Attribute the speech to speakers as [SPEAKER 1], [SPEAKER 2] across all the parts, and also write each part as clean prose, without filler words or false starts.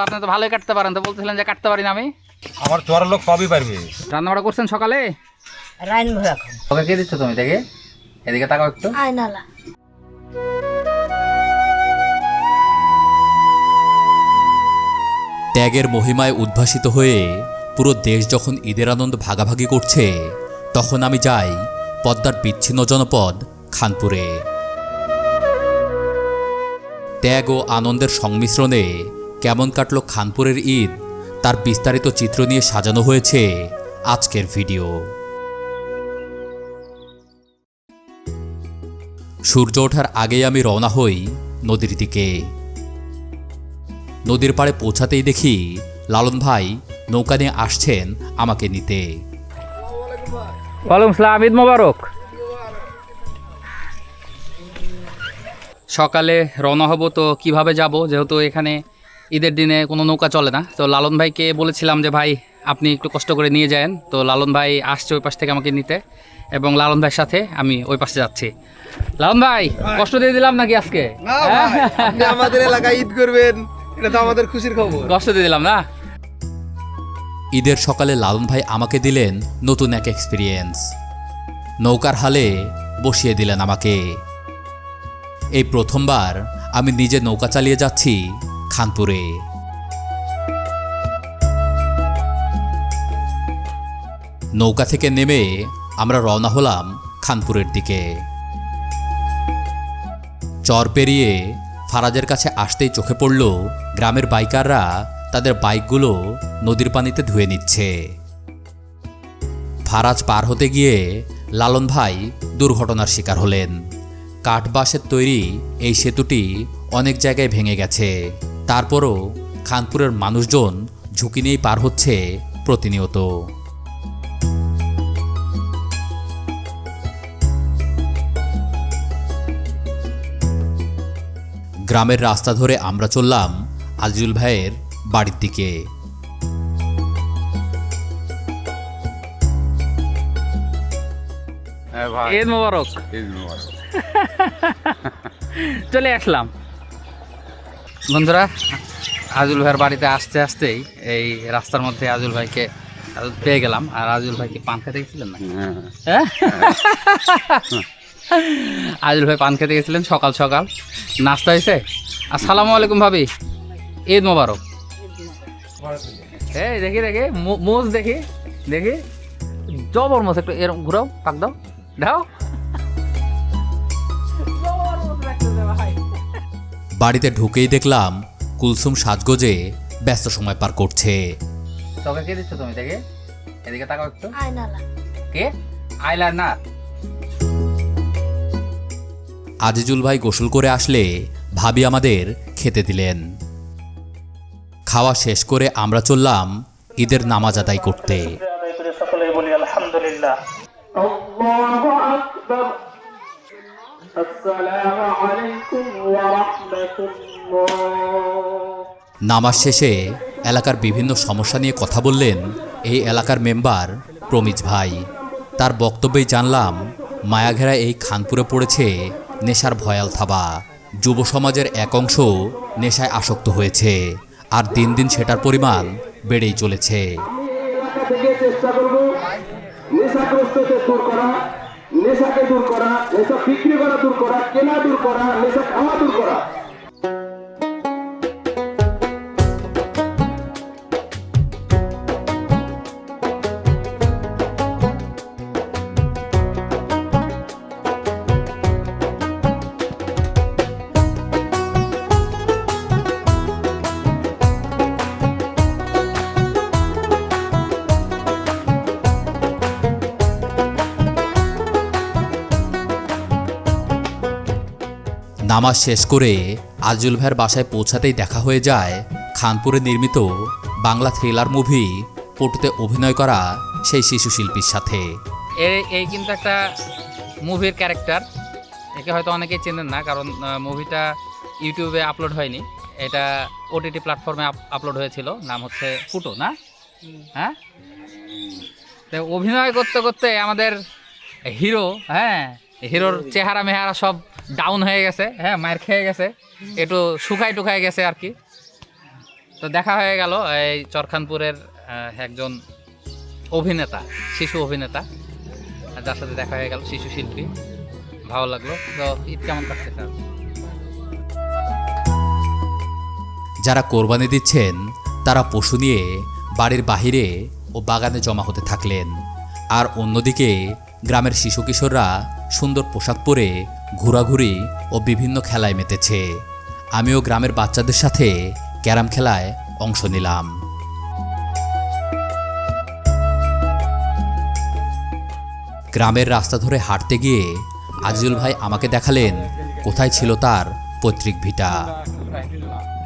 [SPEAKER 1] আপনি তো ভালোই কাটতে পারেন, তো বলতেছিলেন যে কাটতে পারি না আমি।
[SPEAKER 2] আমার তোর লোক সবই পারবে।
[SPEAKER 1] রান্না বাড়া করছেন সকালে?
[SPEAKER 3] রাইনবো এখন।
[SPEAKER 1] ওকে কে দিচ্ছ তুমি? দেখে এদিকে তাকাও একটু।
[SPEAKER 3] আয়নালা।
[SPEAKER 4] ত্যাগের মহিমায় উদ্ভাসিত হয়ে পুরো দেশ যখন ঈদের আনন্দ ভাগাভাগি করছে, তখন আমি যাই পদ্মার বিচ্ছিন্ন জনপদ খানপুরে। ত্যাগ ও আনন্দের সংমিশ্রণে কেমন কাটল খানপুরের ঈদ, তার বিস্তারিত চিত্র নিয়ে সাজানো হয়েছে আজকের ভিডিও। সূর্য ওঠার আগেই আমি রওনা হই নদীর দিকে। নদীর পাড়ে পৌঁছাতেই দেখি লালন ভাই নৌকা নিয়ে আসছেন আমাকে নিতে।
[SPEAKER 1] ওয়ালাইকুম আসসালাম, ঈদ মোবারক। সকালে রওনা হব, তো কিভাবে যাব, যেহেতু এখানে ঈদের দিনে কোনো নৌকা চলে না। তো লালন ভাইকে বলেছিলাম যে ভাই আপনি একটু কষ্ট করে নিয়ে যান। তো লালন ভাই আসছে ওই পাশ থেকে আমাকে নিতে, এবং লালন ভাইয়ের সাথে আমি ওই পাশে যাচ্ছি। লালন ভাই, কষ্ট দিয়ে দিলাম নাকি আজকে?
[SPEAKER 5] আপনি আমাদের এলাকায় ঈদ করবেন, এটা তো আমাদের খুশির খবর।
[SPEAKER 1] কষ্ট দিয়ে দিলাম না?
[SPEAKER 4] ঈদের সকালে লালন ভাই আমাকে দিলেন নতুন এক এক্সপিরিয়েন্স। নৌকার হালে বসিয়ে দিলেন আমাকে। এই প্রথমবার আমি নিজে নৌকা চালিয়ে যাচ্ছি খানপুরে। নৌকা থেকে নেমে আমরা রওনা হলাম খানপুরের দিকে। চর পেরিয়ে ফারাজের কাছে আসতেই চোখে পড়ল গ্রামের বাইকাররা তাদের বাইকগুলো নদীর পানিতে ধুয়ে নিচ্ছে। ফারাজ পার হতে গিয়ে লালন ভাই দুর্ঘটনার শিকার হলেন। কাঠ বাঁশের তৈরি এই সেতুটি অনেক জায়গায় ভেঙে গেছে, তারপরও খানপুরের মানুষজন ঝুঁকি নিয়েই পার হচ্ছে প্রতিনিয়ত। গ্রামের রাস্তা ধরে আমরা চললাম আজিজুল ভাইয়ের বাড়ির দিকে।
[SPEAKER 1] ঈদ মোবারক। চলে আসলাম বন্ধুরা। আজিজুল ভাইয়ের বাড়িতে আসতে আসতেই এই রাস্তার মধ্যে আজিজুল ভাইকে পেয়ে গেলাম। আর আজিজুল ভাই কি পান খেতে গেছিলেন না? হ্যাঁ, আজিজুল ভাই পান খেতে গেছিলেন সকাল সকাল। নাস্তা হয়েছে? আসসালামু আলাইকুম ভাবি, ঈদ মোবারক। এই দেখি দেখি মোজ দেখি দেখি, জবর মোজ। একটু এরকম ঘুরাও, পাক দাও, দাও।
[SPEAKER 4] বাড়িতে ঢুকেই দেখলাম কুলসুম সাজগোজে ব্যস্ত সময় পার করছে।
[SPEAKER 1] তোকে কে দিচ্ছ তুমি? দেখে এদিকে তাকাও একটু।
[SPEAKER 3] আয়নালা।
[SPEAKER 1] কে? আইলাইনার।
[SPEAKER 4] আজিজুল ভাই গোসল করে আসলে ভাবি আমাদের খেতে দিলেন। খাওয়া শেষ করে আমরা চললাম ঈদের নামাজ আদায় করতে।
[SPEAKER 6] সকলে বলি আলহামদুলিল্লাহ। আল্লাহু আকবার। আসসালামু আলাইকুম ওয়া রাহমাতুল্লাহ।
[SPEAKER 4] নামাজ শেষে এলাকার বিভিন্ন সমস্যা নিয়ে কথা বললেন এই এলাকার মেম্বার প্রমিজ ভাই। তার বক্তব্যেই জানলাম মায়াঘেরা এই খানপুরে পড়েছে নেশার ভয়াল থাবা। যুব সমাজের এক অংশ নেশায় আসক্ত হয়েছে, আর দিন দিন সেটার পরিমাণ বেড়েই চলেছে।
[SPEAKER 6] চেষ্টা করব নেশাগ্রস্তকে দূর করা, নেশাকে দূর করা, নেশা বিক্রি করা দূর করা, কেনা দূর করা, নেশা খাওয়া দূর করা।
[SPEAKER 4] নামাজ শেষ করে আজিজুল ভাইয়ের বাসায় পৌঁছাতেই দেখা হয়ে যায় খানপুরে নির্মিত বাংলা থ্রিলার মুভি পটুতে অভিনয় করা সেই শিশু শিল্পীর সাথে।
[SPEAKER 1] এই কিন্তু একটা মুভির ক্যারেক্টার। একে হয়তো অনেকেই চেনেন না, কারণ মুভিটা ইউটিউবে আপলোড হয়নি, এটা ওটিটি প্ল্যাটফর্মে আপলোড হয়েছিল। নাম হচ্ছে ফুটো, না? হ্যাঁ, তো অভিনয় করতে করতে আমাদের হিরো, হ্যাঁ, হিরোর চেহারা মেহারা সব ডাউন হয়ে গেছে, হ্যাঁ মার খেয়ে গেছে, একটু শুকায় গেছে আর কি। তো দেখা হয়ে গেল এই চরখানপুরের একজন অভিনেতা, শিশু অভিনেতা, যার সাথে দেখা হয়ে গেল, শিশু শিল্পী, ভালো লাগলো। তো ঈদ কেমন কাটছে স্যার?
[SPEAKER 4] যারা কোরবানি দিচ্ছেন তারা পশু নিয়ে বাড়ির বাহিরে ও বাগানে জমা হতে থাকলেন, আর অন্যদিকে গ্রামের শিশু কিশোররা সুন্দর পোশাক পরে ঘোরাঘুরি ও বিভিন্ন খেলায় মেতেছে। আমিও গ্রামের বাচ্চাদের সাথে ক্যারাম খেলায় অংশ নিলাম। গ্রামের রাস্তা ধরে হাঁটতে গিয়ে আজিজুল ভাই আমাকে দেখালেন কোথায় ছিল তার পৈতৃক ভিটা।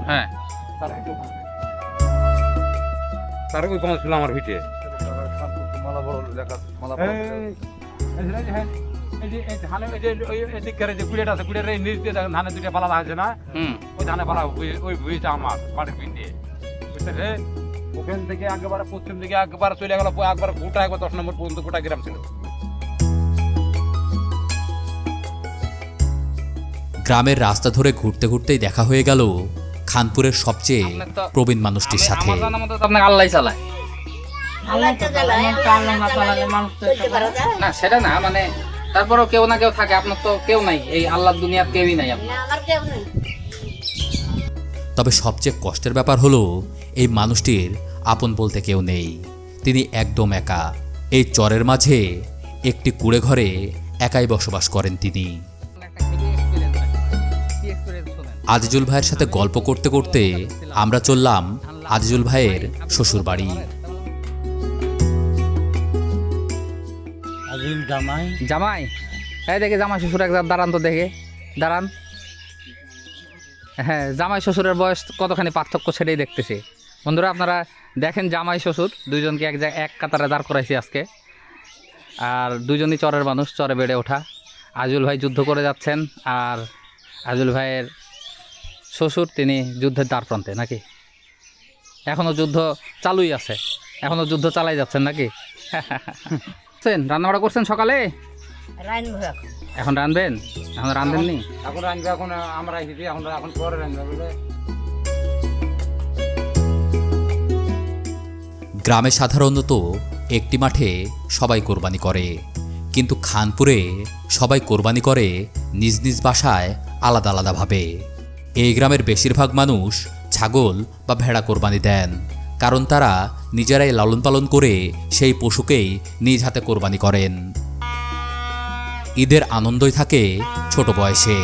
[SPEAKER 1] হ্যাঁ,
[SPEAKER 2] তার ওই কমা ছিল আমার ভিটে। ধানের দুইটা পালা আছে না, ওই ধানে পালা ওই ভুঁইটা আমার বাড়ির পিঠে, বুঝতে রে? ওখান থেকে একবারে পশ্চিম দিকে একবার চলে গেল, একবার গোটা, একবার 10 নম্বর পর্যন্ত গোটা গ্রাম ছিল।
[SPEAKER 4] গ্রামের রাস্তা ধরে ঘুরতে ঘুরতেই দেখা হয়ে গেল খানপুরের সবচেয়ে প্রবীণ মানুষটির সাথে।
[SPEAKER 1] আমার জানার মতো তো আপনাকে আল্লাহ চালায়।
[SPEAKER 3] আল্লাহ তো জ্বালায়, আল্লাহ না চালালে মানুষ তো চলতে পারে না।
[SPEAKER 1] না সেটা না, মানে তারপরেও কেউ না কেউ থাকে, আপনার তো কেউ নাই, এই আল্লাহর দুনিয়ার কেউই নাই আপনার।
[SPEAKER 3] আমার কেউ নেই।
[SPEAKER 4] তবে সবচেয়ে কষ্টের ব্যাপার হলো এই মানুষটির আপন বলতে কেউ নেই। তিনি একদম একা। এই চরের মাঝে একটি কুঁড়ে ঘরে একাই বসবাস করেন তিনি। আজিজুল ভাইয়ের সাথে গল্প করতে করতে আমরা চললাম আজিজুল ভাইয়ের শ্বশুর বাড়ি।
[SPEAKER 1] জামাই, এই দেখে জামাই শ্বশুর একবার দাঁড়ান তো, দেখে দাঁড়ান। হ্যাঁ, জামাই শ্বশুরের বয়স কতখানি পার্থক্য সেটাই দেখতেছি। বন্ধুরা আপনারা দেখেন, জামাই শ্বশুর দুইজনকে এক কাতারে দাঁড় করাইছি আজকে, আর দুইজনই চরের মানুষ, চরে বেড়ে ওঠা। আজিজুল ভাই যুদ্ধ করে যাচ্ছেন, আর আজিজুল ভাইয়ের শ্বশুর তিনি যুদ্ধের দ্বার প্রান্তে নাকি? এখনও যুদ্ধ চালুই আছে, এখনও যুদ্ধ চালাই যাচ্ছেন নাকি? রান্নাবাড়া করছেন সকালে?
[SPEAKER 3] রাইনবো এখন।
[SPEAKER 1] এখন রাঁধবেন? এখন রাঁধেননি?
[SPEAKER 2] এখন রাঁধবে, এখন আমরা এসেছি, এখন পরে রাঁধবে বলে।
[SPEAKER 4] গ্রামে সাধারণত একটি মাঠে সবাই কোরবানি করে, কিন্তু খানপুরে সবাই কোরবানি করে নিজ নিজ বাসায় আলাদা আলাদাভাবে। এই গ্রামের বেশিরভাগ মানুষ ছাগল বা ভেড়া কোরবানি দেন, কারণ তারা নিজেরাই লালন পালন করে সেই পশুকেই নিজ হাতে কোরবানি করেন। ঈদের আনন্দই থাকে ছোট বয়সে।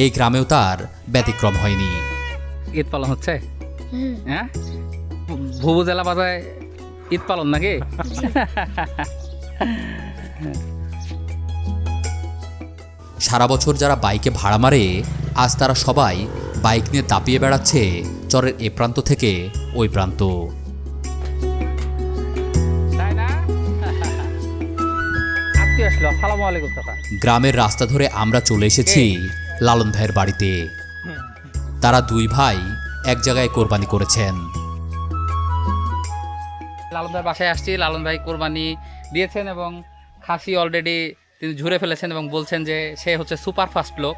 [SPEAKER 4] এই গ্রামেও তার ব্যতিক্রম হয়নি।
[SPEAKER 1] ঈদ পালন হচ্ছে? হ্যাঁ, ভুবুজেলা বাজায় ঈদ পালন নাকি?
[SPEAKER 4] সারা বছর যারা বাইকে ভাড়া মারে, আজ তারা সবাই বাইক নিয়ে দাপিয়ে বেড়াচ্ছে চরের এ প্রান্ত থেকে ওই প্রান্ত।
[SPEAKER 1] তাই না? আজকে আসলো। আসসালামু আলাইকুম কাকা।
[SPEAKER 4] গ্রামের রাস্তা ধরে আমরা চলে এসেছি লালন ভাইয়ের বাড়িতে। তারা দুই ভাই এক জায়গায় কোরবানি করেছেন।
[SPEAKER 1] লালন ভাইয়ের বাসায় আসছি। লালন ভাই কোরবানি দিয়েছেন এবং খাসি অলরেডি তিনি ঝুরে ফেলেছেন এবং বলছেন যে সে হচ্ছে সুপার ফাস্ট লোক।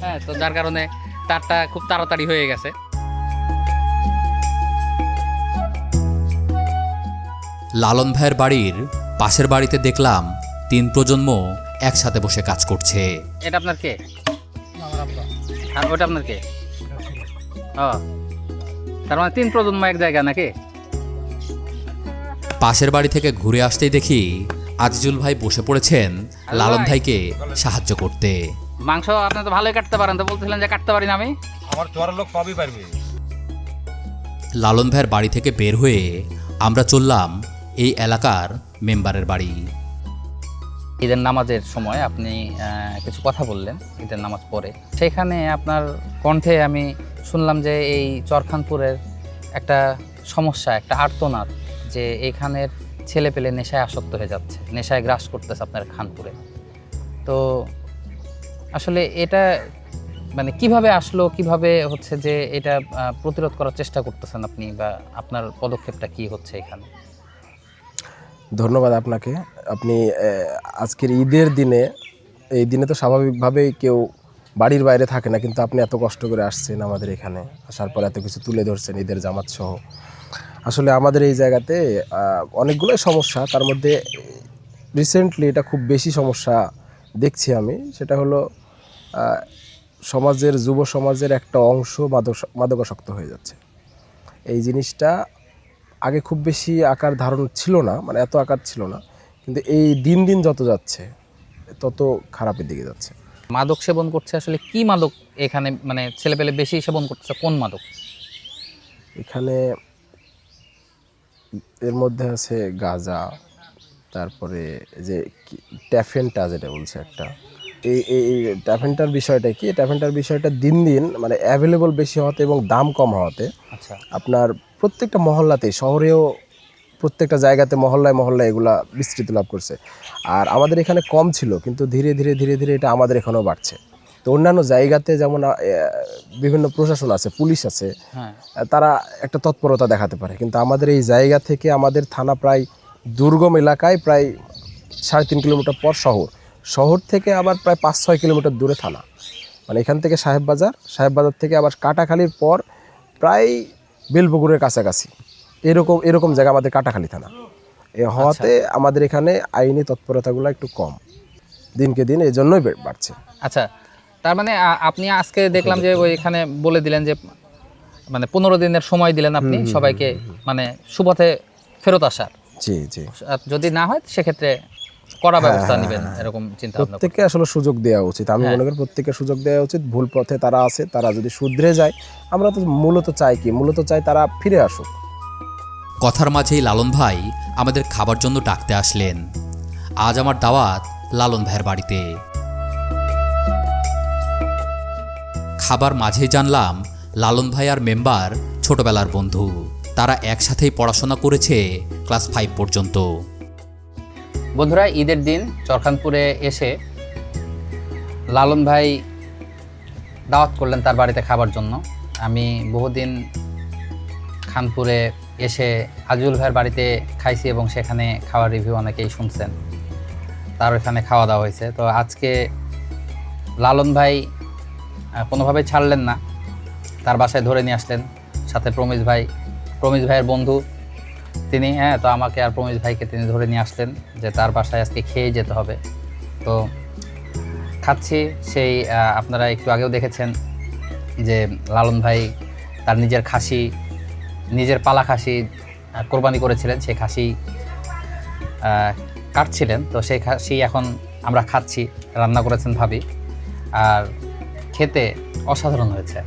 [SPEAKER 1] হ্যাঁ, তো যার কারণে তারটা খুব তাড়াতাড়ি হয়ে গেছে।
[SPEAKER 4] লালন ভাইয়ের বাড়ির পাশের বাড়িতে দেখলাম 3 প্রজন্ম একসাথে বসে কাজ করছে।
[SPEAKER 1] এটা আপনার কে? আর ওটা আপনার কে? ও, তার মানে 3 প্রজন্ম এক জায়গা নাকি?
[SPEAKER 4] পাশের বাড়ি থেকে ঘুরে আসতেই দেখি আজিজুল ভাই বসে পড়েছেন লালন ভাইকে সাহায্য করতে।
[SPEAKER 1] মাংস আপনি তো ভালোই কাটতে পারেন, তো বলতেছিলেন যে কাটতে পারি না আমি।
[SPEAKER 2] আমার চরের লোক সবই পারবে।
[SPEAKER 4] লালন ভাইয়ের বাড়ি থেকে বের হয়ে আমরা চললাম এই এলাকার মেম্বারের বাড়ি।
[SPEAKER 1] ঈদের নামাজের সময় আপনি কিছু কথা বললেন, ঈদের নামাজ পড়ে। সেখানে আপনার কণ্ঠে আমি শুনলাম যে এই চরখানপুরের একটা সমস্যা, একটা আর্তনাদ, যে এখানের ছেলে পেলে নেশায় আসক্ত হয়ে যাচ্ছে, নেশায় গ্রাস করতেছে আপনার খানপুরে। তো আসলে এটা মানে কিভাবে আসলো, কিভাবে হচ্ছে যে এটা প্রতিরোধ করার চেষ্টা করতেছেন আপনি, বা আপনার পদক্ষেপটা কি হচ্ছে এখানে?
[SPEAKER 5] ধন্যবাদ আপনাকে। আপনি আজকের ঈদের দিনে
[SPEAKER 7] এই দিনে তো স্বাভাবিকভাবেই কেউ বাড়ির বাইরে থাকে না, কিন্তু আপনি এত কষ্ট করে আসছেন আমাদের এখানে, আসার পর এত কিছু তুলে ধরছেন ঈদের জামাত সহ। আসলে আমাদের এই জায়গাতে অনেকগুলোই সমস্যা, তার মধ্যে রিসেন্টলি এটা খুব বেশি সমস্যা দেখছি আমি, সেটা হলো সমাজের যুব সমাজের একটা অংশ মাদকাসক্ত হয়ে যাচ্ছে। এই জিনিসটা আগে খুব বেশি আকার ধারণ ছিল না, মানে এত আকার ছিল না, কিন্তু এই দিন দিন যত যাচ্ছে তত খারাপের দিকে যাচ্ছে।
[SPEAKER 1] মাদক সেবন করছে আসলে কি মাদক এখানে, মানে ছেলেপেলে বেশি সেবন করছে কোন মাদক?
[SPEAKER 7] এখানে এর মধ্যে আছে গাঁজা, তারপরে যে ট্যাফেন্টা যেটা বলছে একটা, এই ট্যাফেন্টার বিষয়টা কি, ট্যাফেন্টার বিষয়টা দিন দিন মানে অ্যাভেলেবল বেশি হওয়াতে এবং দাম কম হওয়াতে
[SPEAKER 1] আচ্ছা,
[SPEAKER 7] আপনার প্রত্যেকটা মহল্লাতে, শহরেও প্রত্যেকটা জায়গাতে মহল্লায় মহল্লায় এগুলা বিস্তৃতি লাভ করছে। আর আমাদের এখানে কম ছিল, কিন্তু ধীরে ধীরে ধীরে ধীরে এটা আমাদের এখানেও বাড়ছে। তো অন্যান্য জায়গাতে যেমন বিভিন্ন প্রশাসন আছে, পুলিশ আছে,
[SPEAKER 1] হ্যাঁ,
[SPEAKER 7] তারা একটা তৎপরতা দেখাতে পারে, কিন্তু আমাদের এই জায়গা থেকে আমাদের থানা প্রায় দুর্গম এলাকায়, প্রায় 3.5 কিলোমিটার পর শহর থেকে আবার প্রায় 5-6 কিলোমিটার দূরে থানা, মানে এখান থেকে সাহেববাজার থেকে আবার কাটাখালীর পর প্রায় বেলপুকুরের কাছাকাছি, এরকম জায়গা আমাদের কাটাখালী থানা। এ হওয়াতে আমাদের এখানে আইনি তৎপরতাগুলো একটু কম, দিনকে দিন এই জন্যই বাড়ছে।
[SPEAKER 1] আচ্ছা, তার মানে আপনি আজকে দেখলাম যে ওইখানে বলে দিলেন যে মানে 15 দিনের সময় দিলেন আপনি সবাইকে, মানে সুপথে ফেরত আসার।
[SPEAKER 7] জি জি,
[SPEAKER 1] আর যদি না হয় সেক্ষেত্রে কড়া ব্যবস্থা নেবেন, এরকম চিন্তা ভাবনা।
[SPEAKER 7] প্রত্যেককে আসলে সুযোগ দেওয়া উচিত, আমি মনে করি প্রত্যেককে সুযোগ দেওয়া উচিত। ভুল পথে তারা আছে, তারা যদি শুধরে যায়, আমরা তো মূলত চাই তারা ফিরে আসুক।
[SPEAKER 4] কথার মাঝেই লালন ভাই আমাদের খাবার জন্য ডাকতে আসলেন। আজ আমার দাওয়াত লালন ভাইয়ের বাড়িতে। খাবার মাঝেই জানলাম লালন ভাই আর মেম্বার ছোটবেলার বন্ধু। তারা একসাথেই পড়াশোনা করেছে ক্লাস 5 পর্যন্ত।
[SPEAKER 1] বন্ধুরা, ঈদের দিন চরখানপুরে এসে লালন ভাই দাওয়াত করলেন তার বাড়িতে খাবার জন্য। আমি বহুদিন খানপুরে এসে আজিজুল ভাইয়ের বাড়িতে খাইছি এবং সেখানে খাওয়ার রিভিউ অনেকেই শুনছেন, তার ওইখানে খাওয়া দাওয়া হয়েছে। তো আজকে লালন ভাই কোনোভাবেই ছাড়লেন না, তার বাসায় ধরে নিয়ে আসলেন, সাথে প্রমিজ ভাইয়ের বন্ধু তিনি, তো আমাকে আর প্রমিজ ভাইকে তিনি ধরে নিয়ে আসলেন যে তার বাসায় আজকে খেয়ে যেতে হবে। তো খাচ্ছি, সেই আপনারা একটু আগেও দেখেছেন যে লালন ভাই তার নিজের পালা খাসি কোরবানি করেছিলেন, সেই খাসি কাটছিলেন। তো সেই খাসি এখন আমরা খাচ্ছি, রান্না করেছেন ভাবি, আর খেতে অসাধারণ হয়েছে।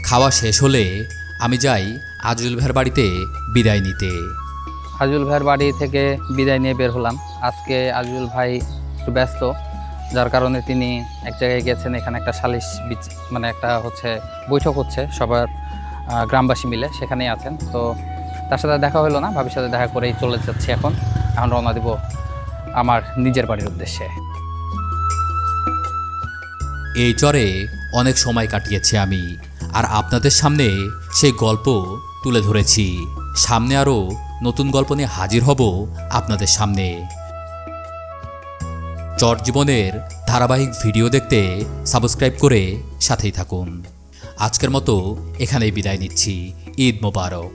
[SPEAKER 4] খাওয়া শেষ হলে আমি যাই আজিজুল ভাইয়ের বাড়িতে বিদায় নিতে।
[SPEAKER 1] আজিজুল ভাইয়ের বাড়ি থেকে বিদায় নিয়ে বের হলাম। আজকে আজিজুল ভাই একটু ব্যস্ত, যার কারণে তিনি এক জায়গায় গেছেন। এখানে একটা মানে একটা বৈঠক হচ্ছে সবার, গ্রামবাসী মিলে সেখানেই আছেন। তো তার সাথে দেখা হলো না, ভাবির সাথে দেখা করেই চলে যাচ্ছি। এখন রওনা দেব আমার নিজের বাড়ির উদ্দেশ্যে।
[SPEAKER 4] এই চরে অনেক সময় কাটিয়েছি আমি, আর আপনাদের সামনে সেই গল্প তুলে ধরেছি। সামনে আরও নতুন গল্প নিয়ে হাজির হব আপনাদের সামনে। চর জীবনের ধারাবাহিক ভিডিও দেখতে সাবস্ক্রাইব করে সাথেই থাকুন। আজকের মতো এখানেই বিদায় নিচ্ছি। ঈদ মোবারক।